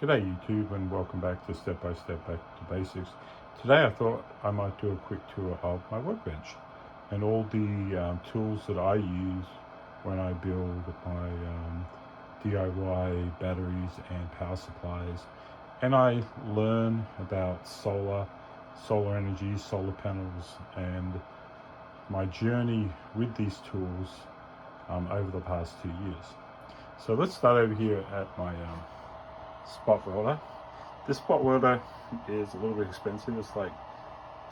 G'day YouTube and welcome back to Step by Step Back to Basics. Today I thought I might do a quick tour of my workbench and all the tools that I use when I build my DIY batteries and power supplies, and I learn about solar energy, solar panels, and my journey with these tools over the past 2 years. So let's start over here at my spot welder. This spot welder is a little bit expensive. It's like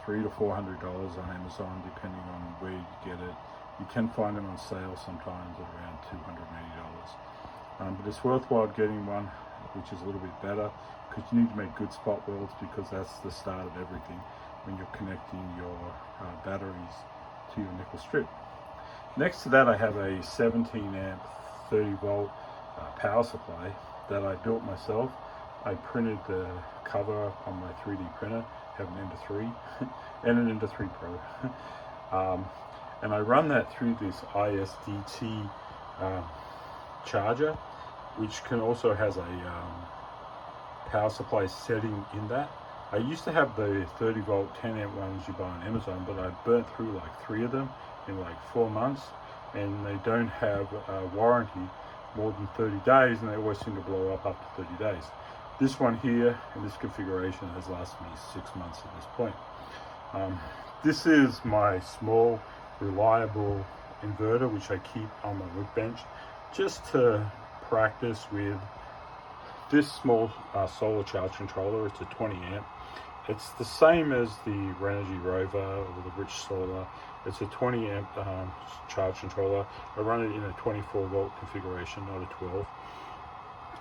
$300 to $400 on Amazon, depending on where you get it. You can find them on sale sometimes at around $280. But it's worthwhile getting one which is a little bit better, because you need to make good spot welds, because that's the start of everything when you're connecting your batteries to your nickel strip. Next to that, I have a 17 amp 30 volt power supply that I built myself. I printed the cover on my 3D printer, have an Ender 3 and an Ender 3 Pro. And I run that through this ISDT charger, which also has a power supply setting in that. I used to have the 30 volt 10 amp ones you buy on Amazon, but I burnt through like 3 of them in like 4 months, and they don't have a warranty more than 30 days, and they always seem to blow up after 30 days. This one here in this configuration has lasted me 6 months at this point. This is my small reliable inverter, which I keep on my workbench just to practice with. This small solar charge controller. It's a 20 amp. It's the same as the Renogy Rover or the Rich Solar. It's a 20 amp charge controller. I run it in a 24 volt configuration, not a 12.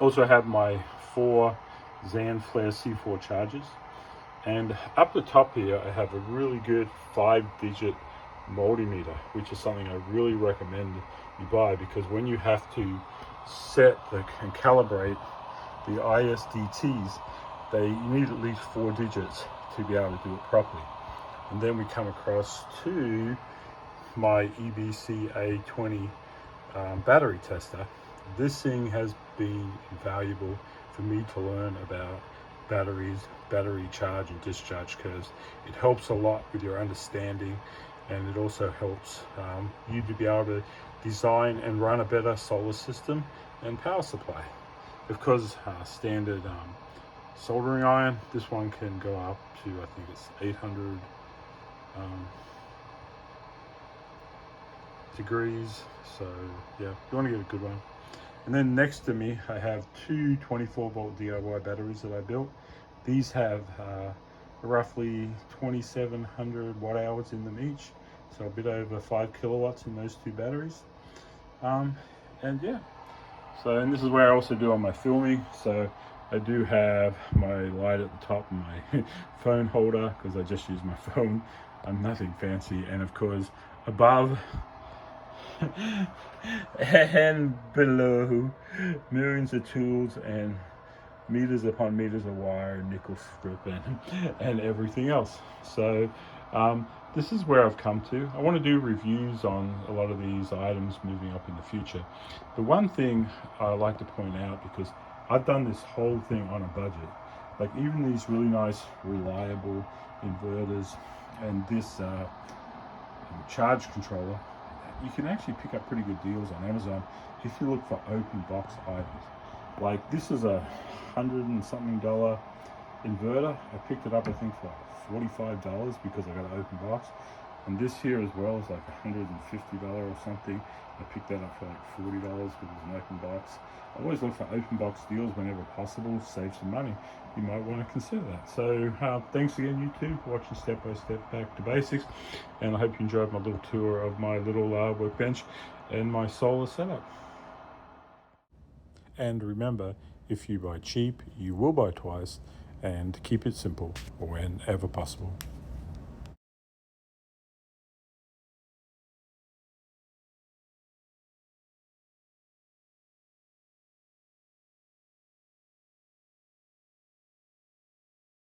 Also have my 4 Zan Flare C4 chargers. And up the top here, I have a really good 5-digit multimeter, which is something I really recommend you buy, because when you have to set and calibrate the ISDTs, you need at least 4 digits to be able to do it properly. And then we come across to my EBC A20 battery tester. This thing has been invaluable for me to learn about batteries, battery charge and discharge curves. It helps a lot with your understanding, and it also helps you to be able to design and run a better solar system and power supply. Of course, standard soldering iron, this one can go up to, I think it's 800 degrees. So yeah, you want to get a good one. And then next to me, I have 2 24 volt DIY batteries that I built. These have roughly 2700 watt hours in them each, so a bit over 5 kilowatts in those 2 batteries. And yeah, and this is where I also do all my filming. So I do have my light at the top and my phone holder, because I just use my phone. I'm nothing fancy. And of course, above and below, millions of tools and meters upon meters of wire, nickel strip, and everything else. So this is where I've come to. I want to do reviews on a lot of these items moving up in the future. The one thing I like to point out, because I've done this whole thing on a budget, like even these really nice reliable inverters and this charge controller, you can actually pick up pretty good deals on Amazon if you look for open box items. Like this is a $100 and something inverter. I picked it up I think for like $45 because I got an open box. And this here as well is like $150 or something. I picked that up for like $40 because it was an open box. I always look for open box deals whenever possible, save some money. You might want to consider that. So thanks again, YouTube, for watching Step by Step Back to Basics. And I hope you enjoyed my little tour of my little workbench and my solar setup. And remember, if you buy cheap, you will buy twice, and keep it simple whenever possible.